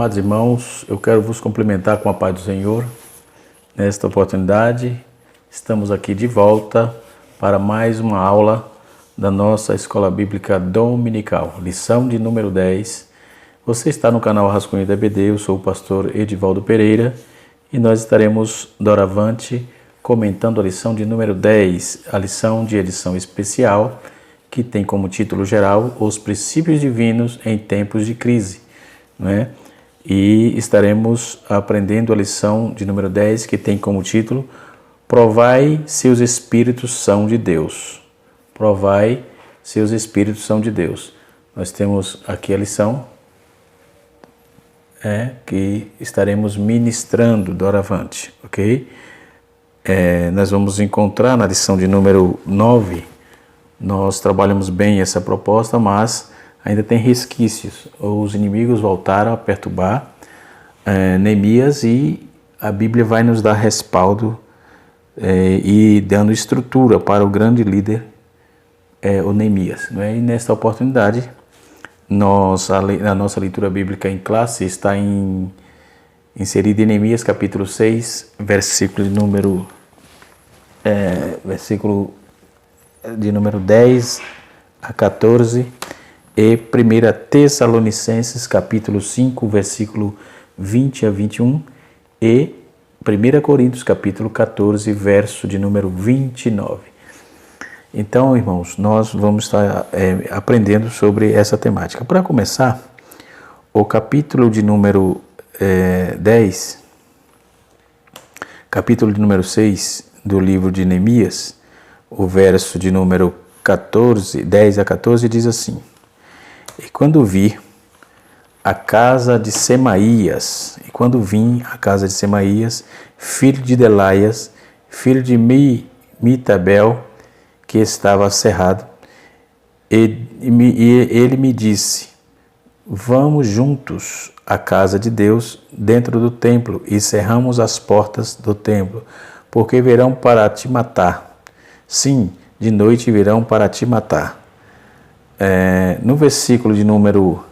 Amados irmãos, eu quero vos cumprimentar com a paz do Senhor. Nesta oportunidade, estamos aqui de volta para mais uma aula da nossa Escola Bíblica Dominical, lição de número 10. Você está no canal Rascunho da EBD, eu sou o pastor Edivaldo Pereira e nós estaremos doravante comentando a lição de número 10, a lição de edição especial, que tem como título geral Os Princípios Divinos em Tempos de Crise. Não é? E estaremos aprendendo a lição de número 10, que tem como título Provai se os Espíritos são de Deus. Provai se os Espíritos são de Deus. Nós temos aqui a lição que estaremos ministrando doravante, ok? Nós vamos encontrar na lição de número 9, nós trabalhamos bem essa proposta, mas ainda tem resquícios. Os inimigos voltaram a perturbar Neemias e a Bíblia vai nos dar respaldo e dando estrutura para o grande líder, o Neemias. Não é? E nesta oportunidade, a nossa leitura bíblica em classe está inserida em Neemias capítulo 6, versículo de número 10 a 14, e 1 Tessalonicenses capítulo 5, versículo 20 a 21, e 1 Coríntios capítulo 14, verso de número 29. Então, irmãos, nós vamos estar aprendendo sobre essa temática. Para começar, o capítulo de número 10, capítulo de número 6 do livro de Neemias, o verso de número 10 a 14 diz assim: E quando vim a casa de Semaías, filho de Delaias, filho de Mitabel, que estava cerrado, e ele me disse: Vamos juntos à casa de Deus dentro do templo e cerramos as portas do templo, porque virão para te matar. Sim, de noite virão para te matar. No versículo de número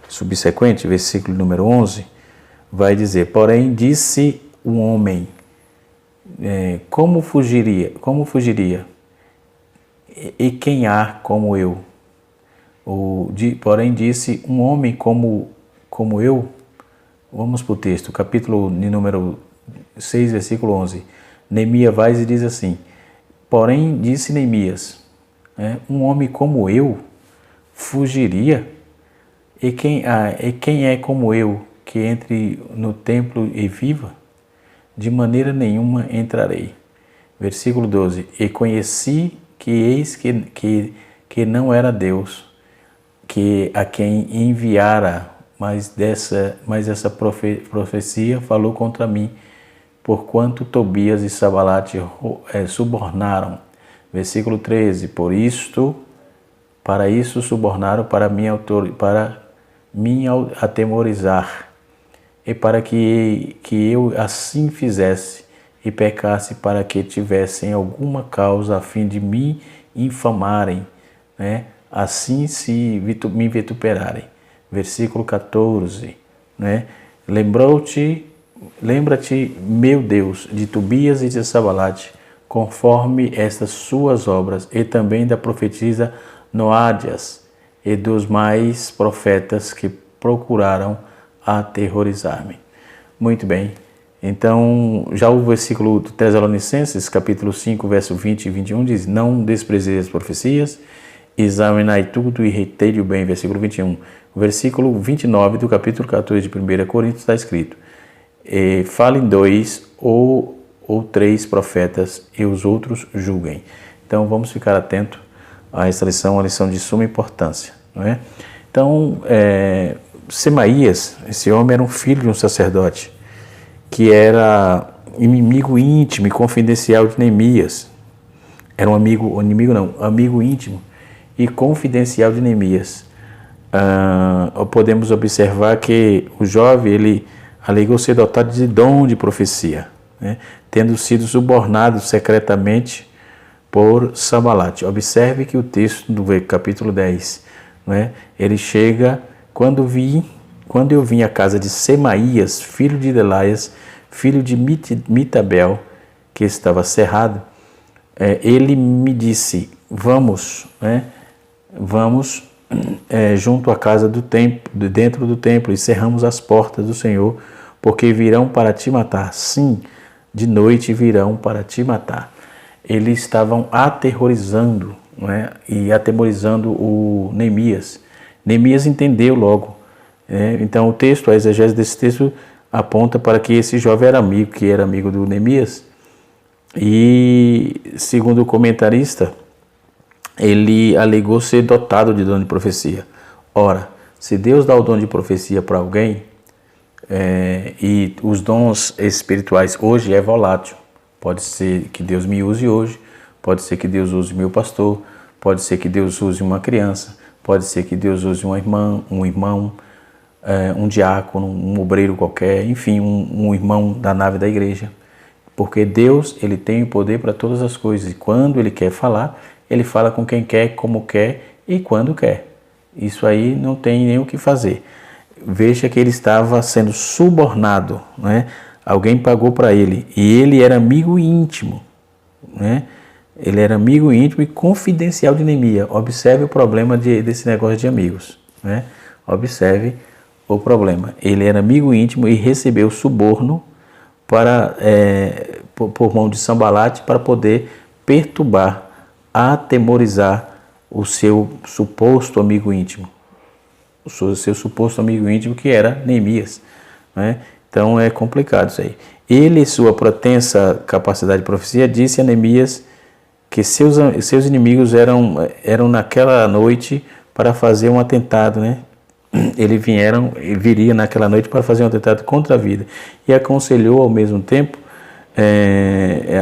subsequente, versículo número 11, vai dizer: Porém disse um homem, como fugiria? E quem há como eu? Porém disse um homem como eu. Vamos para o texto, capítulo de número 6, versículo 11. Neemias vai e diz assim: Porém disse Neemias, um homem como eu fugiria? E quem é como eu que entre no templo e viva? De maneira nenhuma entrarei. Versículo 12. E conheci que eis que não era Deus, que a quem enviara, mas essa profecia falou contra mim, porquanto Tobias e Sanbalate subornaram. Versículo 13. Para isso subornaram para me atemorizar, e para que eu assim fizesse e pecasse, para que tivessem alguma causa a fim de me infamarem, assim se me vituperarem. Versículo 14, Lembra-te, meu Deus, de Tobias e de Sanbalate, conforme estas suas obras, e também da profetisa Noádias e dos mais profetas que procuraram aterrorizar-me. Muito bem. Então, já o versículo de Tessalonicenses, capítulo 5, verso 20 e 21 diz: Não desprezeis as profecias, examinai tudo e retei o bem. Versículo 21. O versículo 29 do capítulo 14 de 1 Coríntios está escrito: Falem 2 ou 3 profetas e os outros julguem. Então, vamos ficar atento a essa lição, uma lição de suma importância. Não é? Então, Semaías, esse homem era um filho de um sacerdote, que era inimigo íntimo e confidencial de Neemias. Era amigo íntimo e confidencial de Neemias. Podemos observar que o jovem, ele alegou ser dotado de dom de profecia, tendo sido subornado secretamente por Sanbalate. Observe que o texto do capítulo 10, ele chega: quando vi quando eu vim à casa de Semaías, filho de Delaias, filho de Mitabel, que estava cerrado, ele me disse, vamos junto à casa do templo, dentro do templo, e cerramos as portas do Senhor, porque virão para te matar. Sim, de noite virão para te matar. Eles estavam aterrorizando, e atemorizando o Neemias. Neemias entendeu logo. Então o texto, a exegese desse texto aponta para que esse jovem era amigo do Neemias, e segundo o comentarista, ele alegou ser dotado de dom de profecia. Ora, se Deus dá o dom de profecia para alguém, e os dons espirituais hoje é volátil, pode ser que Deus me use hoje, pode ser que Deus use meu pastor, pode ser que Deus use uma criança, pode ser que Deus use uma irmã, um irmão, um diácono, um obreiro qualquer, enfim, um irmão da nave da igreja. Porque Deus, ele tem o poder para todas as coisas. E quando ele quer falar, ele fala com quem quer, como quer e quando quer. Isso aí não tem nem o que fazer. Veja que ele estava sendo subornado, Alguém pagou para ele. E ele era amigo íntimo, Ele era amigo íntimo e confidencial de Neemias. Observe o problema desse negócio de amigos, Observe o problema. Ele era amigo íntimo e recebeu suborno por mão de Sambalate para poder perturbar, atemorizar o seu suposto amigo íntimo. O seu suposto amigo íntimo, que era Neemias. Então é complicado isso aí. Ele, sua pretensa capacidade de profecia, disse a Neemias que seus inimigos eram naquela noite para fazer um atentado, Ele viria naquela noite para fazer um atentado contra a vida, e aconselhou ao mesmo tempo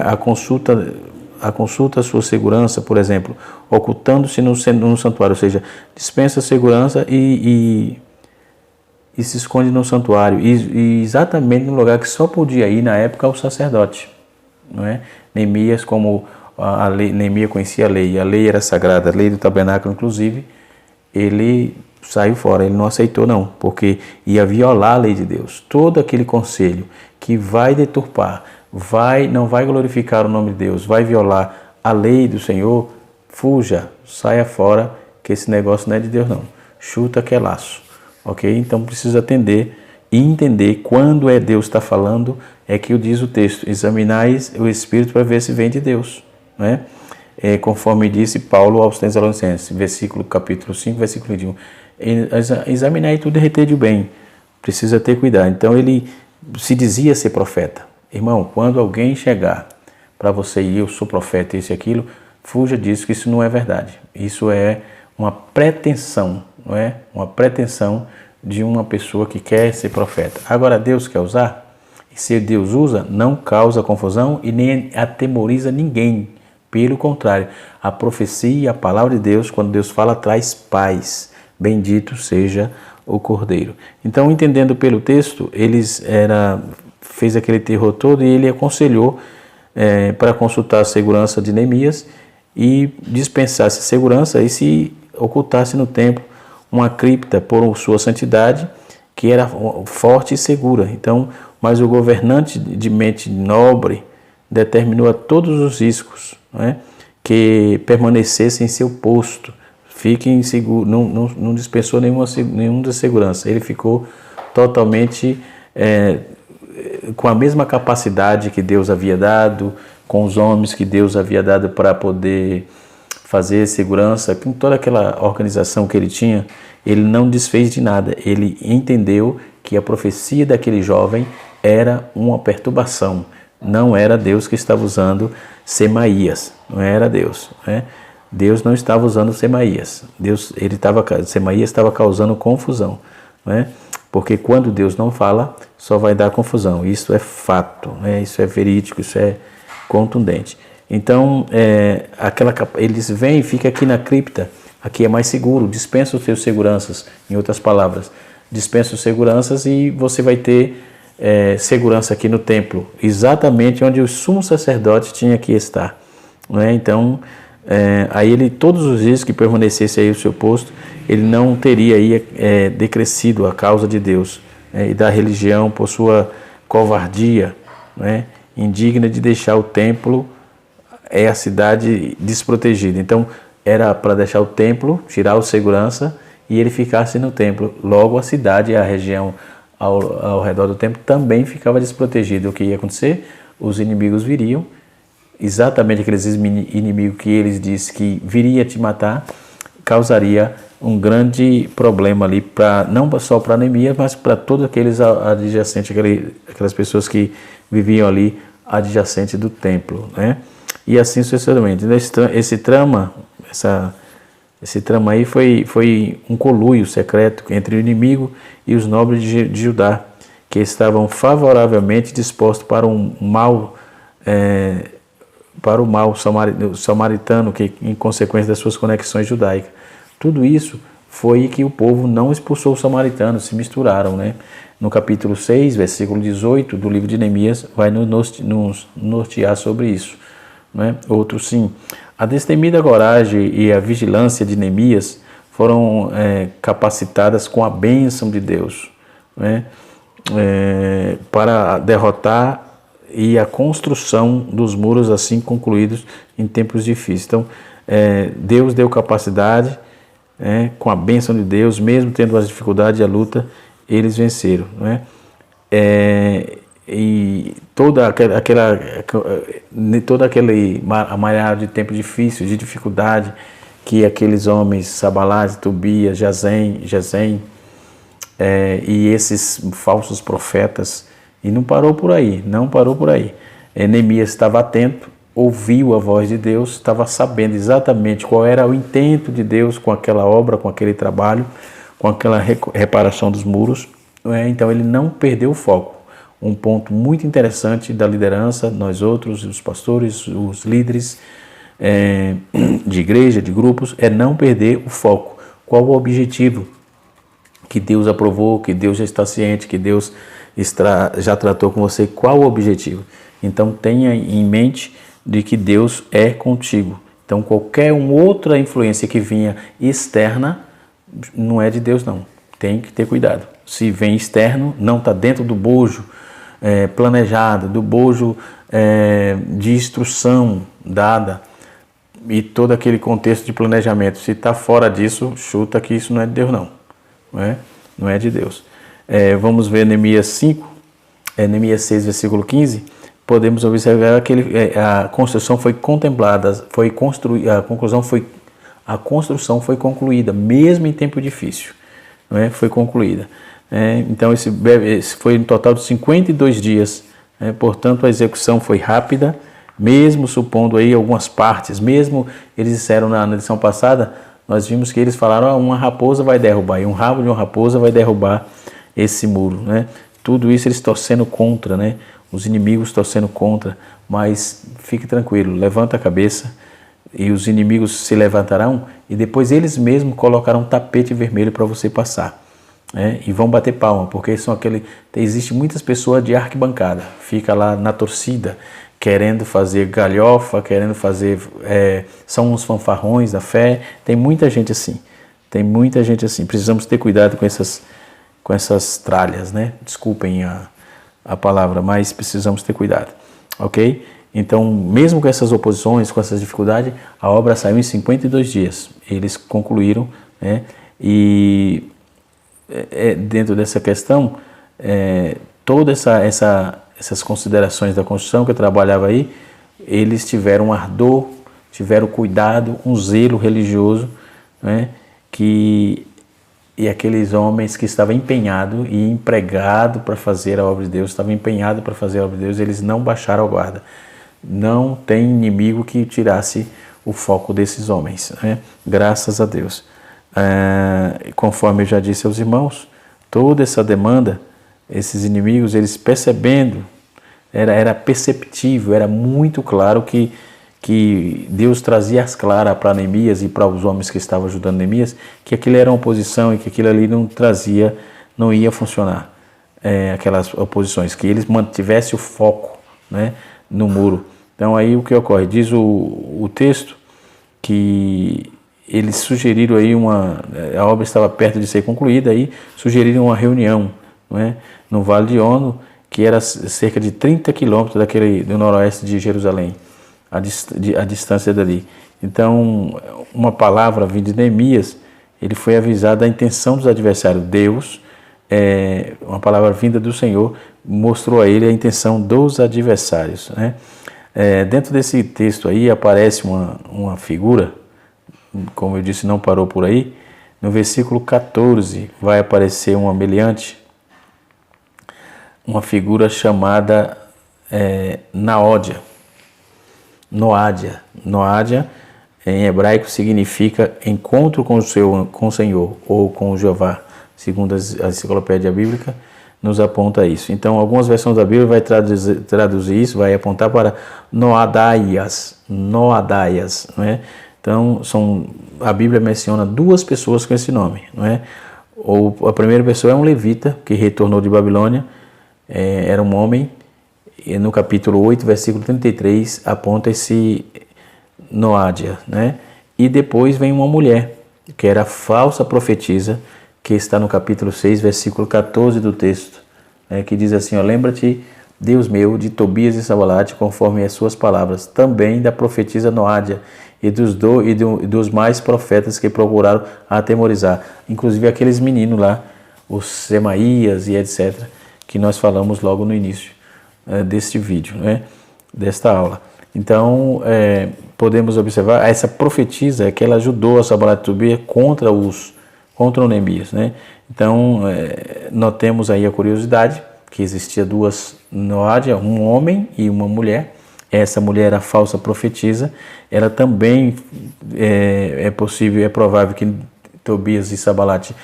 a consulta à sua segurança, por exemplo, ocultando-se no santuário, ou seja, dispensa a segurança e se esconde no santuário, e exatamente no lugar que só podia ir na época o sacerdote, Neemias, como a lei, Neemias conhecia a lei era sagrada, a lei do tabernáculo, inclusive, ele saiu fora, ele não aceitou não, porque ia violar a lei de Deus. Todo aquele conselho que vai deturpar, não vai glorificar o nome de Deus, vai violar a lei do Senhor, fuja, saia fora, que esse negócio não é de Deus não. Chuta que é laço, ok? Então precisa atender e entender quando Deus está falando, é que diz o texto, examinais o Espírito para ver se vem de Deus, conforme disse Paulo aos Tessalonicenses, capítulo 5, versículo 21. Examinai tudo e retende o bem. Precisa ter cuidado. Então ele se dizia ser profeta. Irmão, quando alguém chegar para você e eu sou profeta, isso e aquilo, fuja disso, que isso não é verdade. Isso é uma pretensão, uma pretensão de uma pessoa que quer ser profeta. Agora Deus quer usar, e se Deus usa, não causa confusão e nem atemoriza ninguém. Pelo contrário, a profecia e a palavra de Deus, quando Deus fala, traz paz. Bendito seja o Cordeiro. Então, entendendo pelo texto, fez aquele terror todo e ele aconselhou para consultar a segurança de Neemias e dispensasse segurança e se ocultasse no templo uma cripta por sua santidade, que era forte e segura. Então, mas o governante de mente nobre determinou a todos os riscos que permanecessem em seu posto. Fiquem seguros, não dispensou nenhuma de segurança. Ele ficou totalmente com a mesma capacidade que Deus havia dado, com os homens que Deus havia dado para poder fazer segurança, com toda aquela organização que ele tinha, ele não desfez de nada. Ele entendeu que a profecia daquele jovem era uma perturbação. Não era Deus que estava usando Semaías, não era Deus, Deus não estava usando Semaías. Semaías estava causando confusão, Porque quando Deus não fala, só vai dar confusão. Isso é fato, Isso é verídico, isso é contundente. Então, eles vêm e ficam aqui na cripta. Aqui é mais seguro. Dispensa os seus seguranças, em outras palavras. Dispensa os seguranças e você vai ter segurança aqui no templo, exatamente onde o sumo sacerdote tinha que estar. Então, Aí ele, todos os dias que permanecesse aí o seu posto, ele não teria aí decrescido a causa de Deus e da religião por sua covardia, né, indigna de deixar o templo, a cidade desprotegida. Então era para deixar o templo, tirar o segurança e ele ficasse no templo. Logo a cidade e a região ao redor do templo também ficava desprotegida. O que ia acontecer? Os inimigos viriam, exatamente aqueles inimigos que eles disseram que viria te matar, causaria um grande problema ali, não só para Neemias, mas para todos aqueles adjacentes, aquelas pessoas que viviam ali adjacente do templo, né? E assim sucessivamente. Esse trama aí foi um conluio secreto entre o inimigo e os nobres de Judá, que estavam favoravelmente dispostos para o mal samaritano, que em consequência das suas conexões judaicas. Tudo isso foi que o povo não expulsou os samaritanos, se misturaram, né? No capítulo 6, versículo 18 do livro de Neemias, vai nos nortear sobre isso, né? Outro sim. A destemida coragem e a vigilância de Neemias foram capacitadas com a bênção de Deus, né? Para derrotar e a construção dos muros assim concluídos em tempos difíceis. Então, Deus deu capacidade, com a bênção de Deus, mesmo tendo as dificuldades e a luta, eles venceram, né? E toda aquele amarrado de tempo difícil, de dificuldade, que aqueles homens, Sabalás, Tobias, Gesem, e esses falsos profetas, e não parou por aí. Neemias estava atento, ouviu a voz de Deus, estava sabendo exatamente qual era o intento de Deus com aquela obra, com aquele trabalho, com aquela reparação dos muros. Então ele não perdeu o foco. Um ponto muito interessante da liderança, nós outros, os pastores, os líderes de igreja, de grupos, é não perder o foco. Qual o objetivo que Deus aprovou, que Deus já está ciente, que Deus já tratou com você? Qual o objetivo? Então tenha em mente de que Deus é contigo. Então qualquer outra influência que vinha externa não é de Deus, não. Tem que ter cuidado. Se vem externo, não está dentro do bojo planejado, do bojo de instrução dada e todo aquele contexto de planejamento. Se está fora disso, chuta que isso não é de Deus, não. Não é de Deus. Vamos ver Neemias 5, Neemias 6, versículo 15. Podemos observar que a construção foi contemplada, a construção foi concluída, mesmo em tempo difícil, foi concluída. Então esse foi um total de 52 dias, portanto a execução foi rápida, mesmo supondo aí algumas partes, mesmo eles disseram na lição passada, nós vimos que eles falaram, uma raposa vai derrubar, e um rabo de uma raposa vai derrubar esse muro, né? Tudo isso eles torcendo contra, né? Os inimigos torcendo contra, mas fique tranquilo, levanta a cabeça e os inimigos se levantarão e depois eles mesmos colocarão um tapete vermelho para você passar, e vão bater palma, porque existe muitas pessoas de arquibancada, fica lá na torcida, querendo fazer galhofa, são uns fanfarrões da fé. Tem muita gente assim, precisamos ter cuidado com essas tralhas, né? Desculpem a palavra, mas precisamos ter cuidado, ok? Então, mesmo com essas oposições, com essas dificuldades, a obra saiu em 52 dias, eles concluíram, né? E dentro dessa questão, todas essas considerações da construção que eu trabalhava aí, eles tiveram um ardor, tiveram cuidado, um zelo religioso, né? E aqueles homens que estavam empenhados e empregados para fazer a obra de Deus, eles não baixaram a guarda. Não tem inimigo que tirasse o foco desses homens, né? Graças a Deus. Conforme eu já disse aos irmãos, toda essa demanda, esses inimigos, eles percebendo, era perceptível, era muito claro que Deus trazia as claras para Neemias e para os homens que estavam ajudando Neemias, que aquilo era uma oposição e que aquilo ali não ia funcionar, aquelas oposições, que eles mantivessem o foco, né, no muro. Então aí o que ocorre? Diz o texto que eles sugeriram aí a obra estava perto de ser concluída, aí sugeriram uma reunião, não é? No Vale de Ono, que era cerca de 30 quilômetros do noroeste de Jerusalém, a distância dali. Então, uma palavra vinda de Neemias, ele foi avisado da intenção dos adversários. Deus, uma palavra vinda do Senhor, mostrou a ele a intenção dos adversários, né? Dentro desse texto aí aparece uma figura, como eu disse, não parou por aí. No versículo 14 vai aparecer uma meliante, uma figura chamada Noádia. Noádia, em hebraico, significa encontro com o Senhor ou com o Jeová, segundo a enciclopédia bíblica, nos aponta isso. Então, algumas versões da Bíblia vai traduzir isso, vai apontar para Noadaias, não é? Então, a Bíblia menciona duas pessoas com esse nome, não é? A primeira pessoa é um levita que retornou de Babilônia, era um homem, e no capítulo 8, versículo 33, aponta esse Noádia, né? E depois vem uma mulher, que era a falsa profetisa, que está no capítulo 6, versículo 14 do texto, que diz assim, lembra-te, Deus meu, de Tobias e Sanbalate, conforme as suas palavras, também da profetisa Noádia, e dos mais profetas que procuraram atemorizar, inclusive aqueles meninos lá, os Semaías e etc., que nós falamos logo no início deste vídeo, né, desta aula. Então, podemos observar, essa profetisa que ela ajudou a Sanbalate e Tobias contra o Neemias, né? Então, notemos aí a curiosidade, que existia duas Noádia, um homem e uma mulher. Essa mulher era a falsa profetisa. Ela também é provável que Tobias e Sanbalate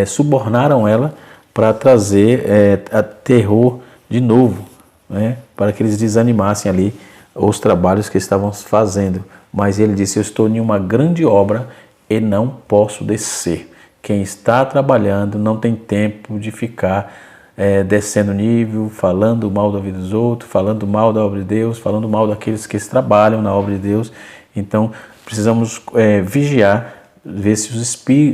subornaram ela para trazer a terror de novo, né? Para que eles desanimassem ali os trabalhos que estavam fazendo. Mas ele disse, eu estou em uma grande obra e não posso descer. Quem está trabalhando não tem tempo de ficar descendo nível, falando mal da vida dos outros, falando mal da obra de Deus, falando mal daqueles que trabalham na obra de Deus. Então, precisamos vigiar, ver se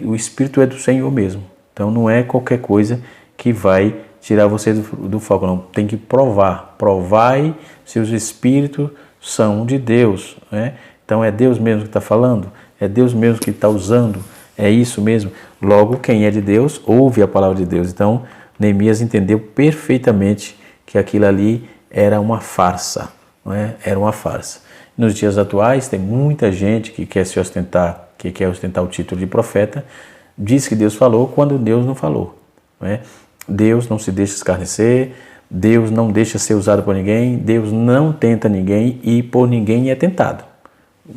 o Espírito é do Senhor mesmo. Então, não é qualquer coisa que vai tirar você do foco, não. Tem que provar. Provai se os Espíritos são de Deus, né? Então, é Deus mesmo que está falando? É Deus mesmo que está usando? É isso mesmo? Logo, quem é de Deus, ouve a palavra de Deus. Então, Neemias entendeu perfeitamente que aquilo ali era uma farsa, não é? Era uma farsa. Nos dias atuais, tem muita gente que quer ostentar o título de profeta, diz que Deus falou quando Deus não falou, não é? Deus não se deixa escarnecer, Deus não deixa ser usado por ninguém, Deus não tenta ninguém e por ninguém é tentado.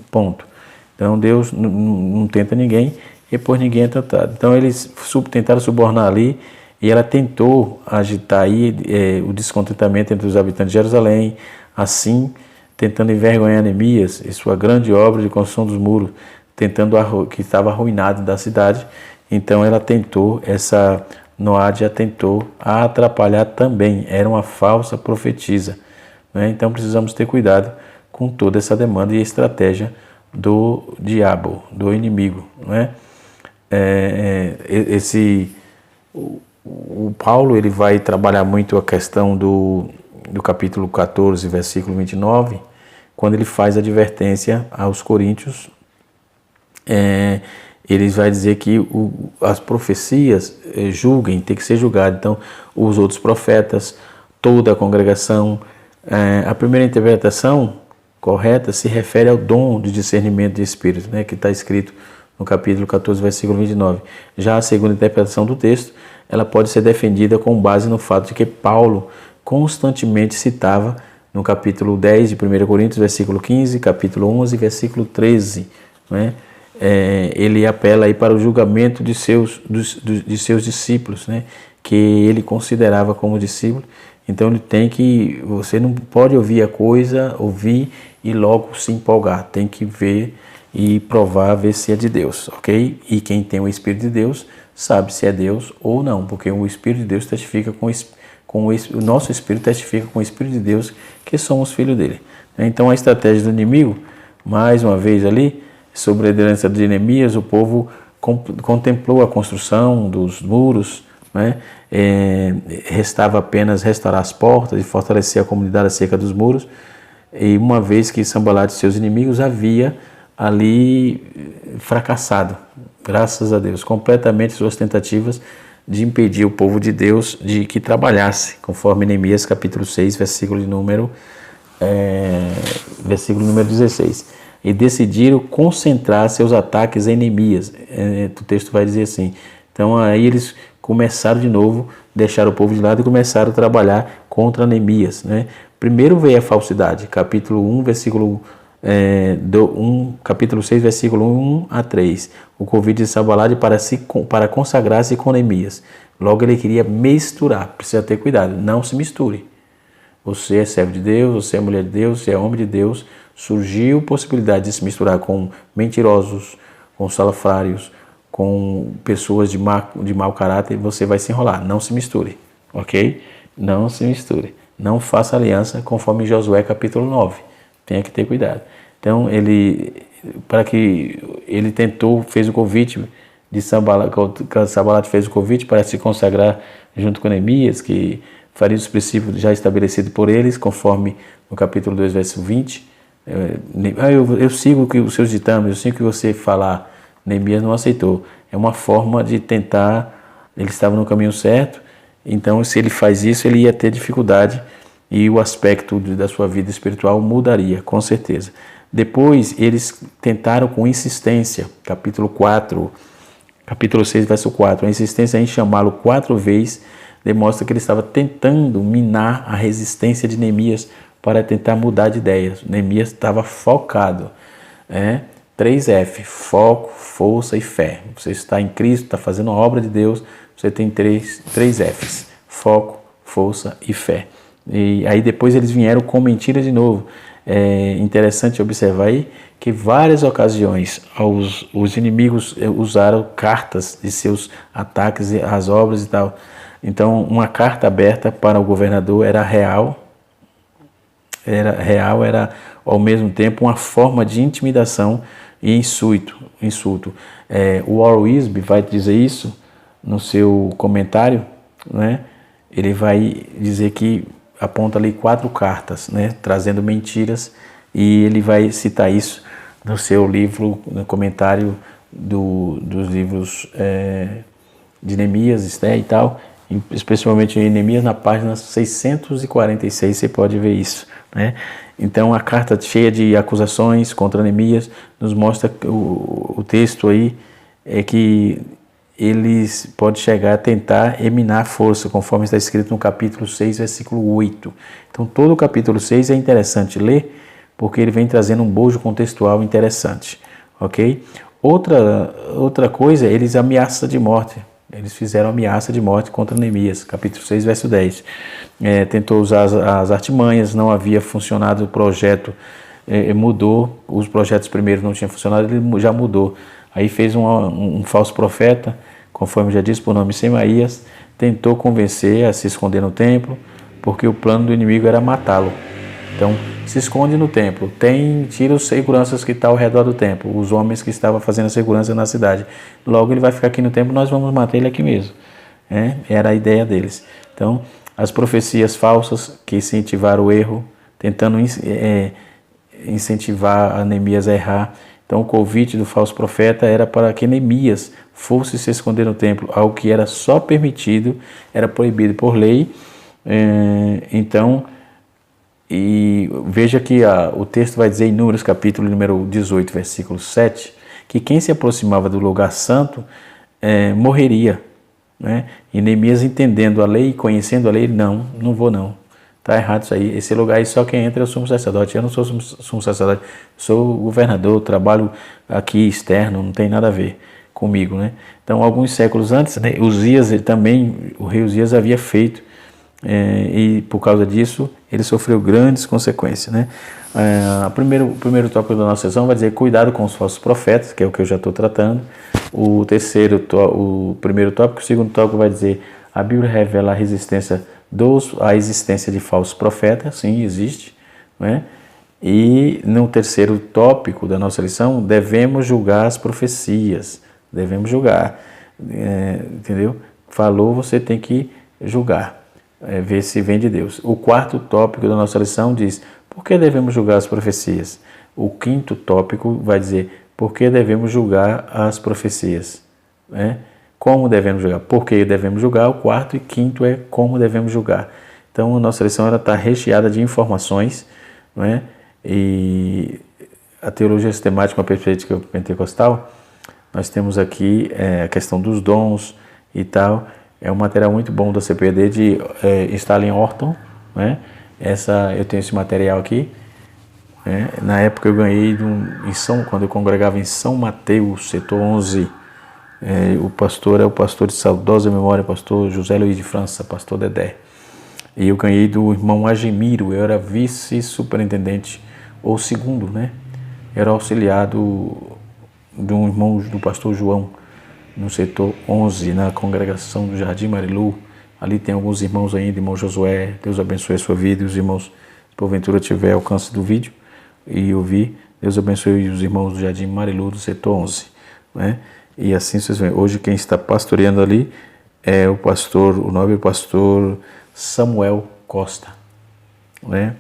Ponto. Então, Deus não tenta ninguém e por ninguém é tentado. Então, eles tentaram subornar ali e ela tentou agitar aí o descontentamento entre os habitantes de Jerusalém, assim, tentando envergonhar Neemias e sua grande obra de construção dos muros, que estava arruinado da cidade. Então, essa Noádia tentou atrapalhar também, era uma falsa profetisa, né? Então, precisamos ter cuidado com toda essa demanda e estratégia do diabo, do inimigo, não é? O Paulo ele vai trabalhar muito a questão do capítulo 14, versículo 29, quando ele faz a advertência aos coríntios. Ele vai dizer que as profecias julguem, tem que ser julgado. Então, os outros profetas, toda a congregação. A primeira interpretação correta se refere ao dom de discernimento de espírito, né, que está escrito no capítulo 14, versículo 29. Já a segunda interpretação do texto, ela pode ser defendida com base no fato de que Paulo constantemente citava no capítulo 10 de 1 Coríntios, versículo 15, capítulo 11, versículo 13, né? Ele apela aí para o julgamento de seus discípulos, né? Que ele considerava como discípulo. Então você não pode ouvir a coisa, ouvir e logo se empolgar. Tem que ver e provar, ver se é de Deus, ok? E quem tem o Espírito de Deus sabe se é Deus ou não, porque o Espírito de Deus testifica o nosso Espírito testifica com o Espírito de Deus que somos filhos dele. Então a estratégia do inimigo, mais uma vez ali, Sob a liderança de Neemias, o povo contemplou a construção dos muros, né? Restava apenas restaurar as portas e fortalecer a comunidade acerca dos muros. E uma vez que Sanbalat e seus inimigos havia ali fracassado, graças a Deus, completamente suas tentativas de impedir o povo de Deus de que trabalhasse, conforme Neemias capítulo 6, versículo número 16. E decidiram concentrar seus ataques em Neemias. O texto vai dizer assim. Então aí eles começaram de novo, deixaram o povo de lado e começaram a trabalhar contra Neemias, né? Primeiro veio a falsidade, capítulo 1, capítulo 6, versículo 1 a 3. O convite de Sanbalat para consagrar-se com Neemias. Logo ele queria misturar, precisa ter cuidado, não se misture. Você é servo de Deus, você é mulher de Deus, você é homem de Deus. Surgiu possibilidade de se misturar com mentirosos, com salafrários, com pessoas de mau caráter, você vai se enrolar. Não se misture, ok? Não se misture. Não faça aliança conforme Josué capítulo 9. Tenha que ter cuidado. Então, fez o convite de Sanbalat, Sanbalat fez o convite para se consagrar junto com Neemias, que faria os princípios já estabelecidos por eles, conforme no capítulo 2, verso 20. Eu sigo os seus ditames, eu sigo o que você falar. Neemias não aceitou. É uma forma de tentar, ele estava no caminho certo, então se ele faz isso, ele ia ter dificuldade e o aspecto da sua vida espiritual mudaria, com certeza. Depois, eles tentaram com insistência, capítulo 6, verso 4, a insistência em chamá-lo 4 vezes demonstra que ele estava tentando minar a resistência de Neemias para tentar mudar de ideias. Neemias estava focado. 3F, foco, força e fé. Você está em Cristo, está fazendo a obra de Deus, você tem 3 Fs, foco, força e fé. E aí depois eles vieram com mentira de novo. É interessante observar aí que várias ocasiões os inimigos usaram cartas de seus ataques às obras e tal. Então uma carta aberta para o governador era ao mesmo tempo uma forma de intimidação e insulto. O Warren Wiersbe vai dizer isso no seu comentário, né? Ele vai dizer que aponta ali 4 cartas, né, trazendo mentiras, e ele vai citar isso no seu livro, no comentário dos livros de Neemias, Esté e tal, especialmente em Neemias, na página 646, você pode ver isso, né? Então a carta cheia de acusações contra Neemias nos mostra o texto aí que eles podem chegar a tentar eminar a força, conforme está escrito no capítulo 6, versículo 8. Então todo o capítulo 6 é interessante ler, porque ele vem trazendo um bojo contextual interessante, ok? Outra coisa, eles ameaçam de morte. Eles fizeram ameaça de morte contra Neemias, capítulo 6, verso 10. Tentou usar as artimanhas, não havia funcionado o projeto, mudou. Os projetos primeiros não tinham funcionado, ele já mudou. Aí fez um falso profeta, conforme já disse, por nome Semaías, tentou convencer a se esconder no templo, porque o plano do inimigo era matá-lo. Então, se esconde no templo, tira os seguranças que estão ao redor do templo, os homens que estavam fazendo a segurança na cidade. Logo ele vai ficar aqui no templo, nós vamos matar ele aqui mesmo. Era a ideia deles. Então, as profecias falsas que incentivaram o erro, tentando incentivar a Neemias a errar. Então, o convite do falso profeta era para que Neemias fosse se esconder no templo, algo que era só permitido, era proibido por lei. E veja que o texto vai dizer em Números, capítulo número 18, versículo 7, que quem se aproximava do lugar santo morreria, né? E Neemias, entendendo a lei, conhecendo a lei, não vou não. Está errado isso aí. Esse lugar aí só quem entra é o sumo sacerdote. Eu não sou sumo sacerdote, sou governador, trabalho aqui externo, não tem nada a ver comigo, né? Então, alguns séculos antes, né, o rei Uzias havia feito, e por causa disso, ele sofreu grandes consequências, né? O primeiro tópico da nossa sessão vai dizer cuidado com os falsos profetas, que é o que eu já estou tratando. O primeiro tópico, o segundo tópico vai dizer a Bíblia revela a existência de falsos profetas, sim, existe, né? E no terceiro tópico da nossa lição, devemos julgar as profecias. Devemos julgar, entendeu? Falou, você tem que julgar, ver se vem de Deus. O quarto tópico da nossa lição diz, por que devemos julgar as profecias? O quinto tópico vai dizer, por que devemos julgar as profecias? Como devemos julgar? Por que devemos julgar? O quarto e quinto é como devemos julgar. Então, a nossa lição está recheada de informações, não é? E a teologia sistemática, uma perspectiva pentecostal, nós temos aqui a questão dos dons e tal. É um material muito bom da CPD de Stanley Horton, né? Eu tenho esse material aqui. Na época eu ganhei quando eu congregava em São Mateus, setor 11. O pastor é o pastor de saudosa memória, pastor José Luiz de França, pastor Dedé. E eu ganhei do irmão Agemiro, eu era vice-superintendente, ou segundo, né? Era auxiliado de um irmão do pastor João, no setor 11, na congregação do Jardim Marilu. Ali tem alguns irmãos ainda, irmão Josué, Deus abençoe a sua vida, e os irmãos, se porventura tiver alcance do vídeo e ouvir, Deus abençoe os irmãos do Jardim Marilu, do setor 11, né? E assim vocês veem, hoje quem está pastoreando ali é o nobre pastor Samuel Costa, né?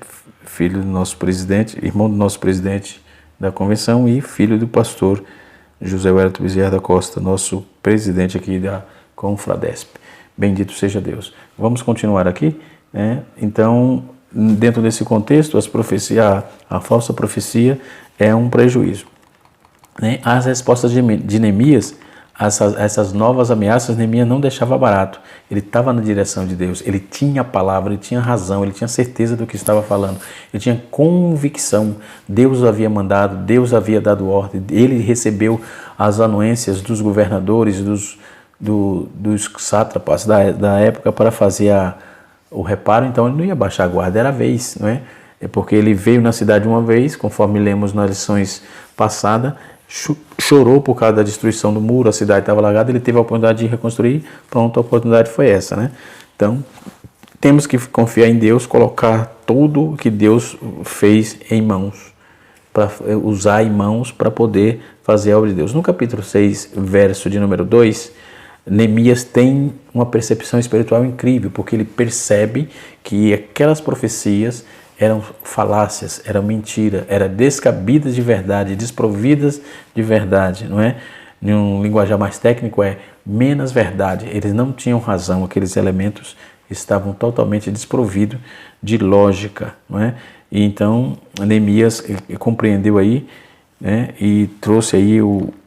Filho do nosso presidente, irmão do nosso presidente da convenção e filho do pastor José Wellington Bezerra da Costa, nosso presidente aqui da Confradesp. Bendito seja Deus. Vamos continuar aqui, né? Então, dentro desse contexto, a falsa profecia é um prejuízo, né? As respostas de Neemias, essas novas ameaças, Neemias não deixava barato. Ele estava na direção de Deus, ele tinha a palavra, ele tinha razão, ele tinha certeza do que estava falando, ele tinha convicção. Deus havia mandado, Deus havia dado ordem, ele recebeu as anuências dos governadores, dos sátrapas da época para fazer o reparo. Então ele não ia baixar a guarda, era a vez, não é? É porque ele veio na cidade uma vez, conforme lemos nas lições passadas, chorou por causa da destruição do muro, a cidade estava alagada, ele teve a oportunidade de reconstruir, pronto, a oportunidade foi essa, né? Então, temos que confiar em Deus, colocar tudo que Deus fez em mãos, para usar em mãos para poder fazer a obra de Deus. No capítulo 6, verso de número 2, Neemias tem uma percepção espiritual incrível, porque ele percebe que aquelas profecias eram falácias, eram mentira, eram descabidas de verdade, desprovidas de verdade, não é? Em um linguajar mais técnico menos verdade. Eles não tinham razão, aqueles elementos estavam totalmente desprovidos de lógica, não é? E então Neemias compreendeu aí, né? E trouxe aí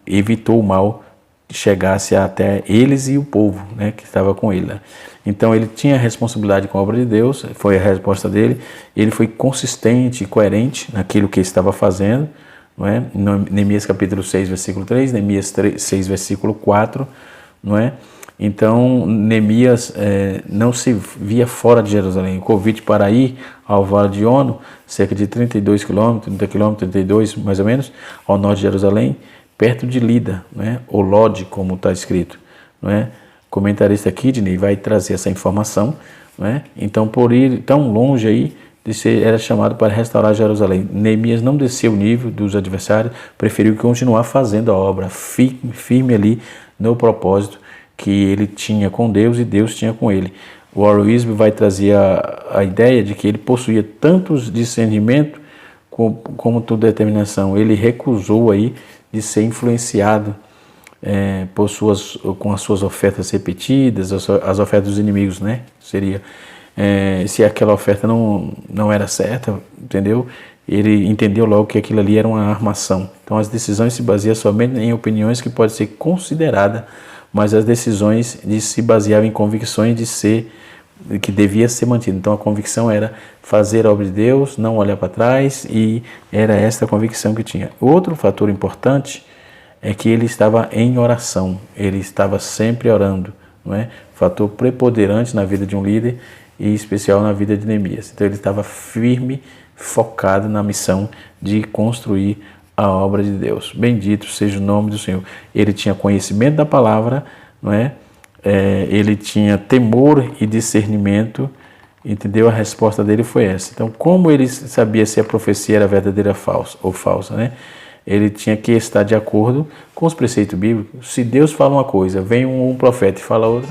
evitou o mal que chegasse até eles e o povo, né, que estava com ele, né? Então ele tinha responsabilidade com a obra de Deus, foi a resposta dele. Ele foi consistente e coerente naquilo que estava fazendo, não é? Neemias capítulo 6, versículo 3, Neemias 6, versículo 4, não é? Então Neemias não se via fora de Jerusalém. O convite para ir ao Vale de Ono, cerca de 32 km, 30 km, 32 mais ou menos, ao norte de Jerusalém, perto de Lida, não é? Ou Lode, como está escrito, não é? O comentarista Kidney vai trazer essa informação, não é? Então, por ir tão longe aí, era chamado para restaurar Jerusalém. Neemias não desceu o nível dos adversários, preferiu continuar fazendo a obra, firme ali no propósito que ele tinha com Deus e Deus tinha com ele. O Warren Wiersbe vai trazer a ideia de que ele possuía tantos discernimento como toda determinação. Ele recusou aí de ser influenciado com as suas ofertas repetidas, as ofertas dos inimigos, né? Seria, se aquela oferta não era certa, entendeu? Ele entendeu logo que aquilo ali era uma armação. Então as decisões se baseiam somente em opiniões que podem ser consideradas, mas as decisões se baseavam em convicções que devia ser mantida. Então a convicção era fazer a obra de Deus, não olhar para trás, e era esta a convicção que tinha. Outro fator importante é que ele estava em oração, ele estava sempre orando, não é? Fator preponderante na vida de um líder e especial na vida de Neemias. Então ele estava firme, focado na missão de construir a obra de Deus. Bendito seja o nome do Senhor. Ele tinha conhecimento da palavra, não é? Ele tinha temor e discernimento Entendeu? A resposta dele foi essa. Então, como ele sabia se a profecia era verdadeira ou falsa, né? Ele tinha que estar de acordo com os preceitos bíblicos. Se Deus fala uma coisa, vem um profeta e fala outra,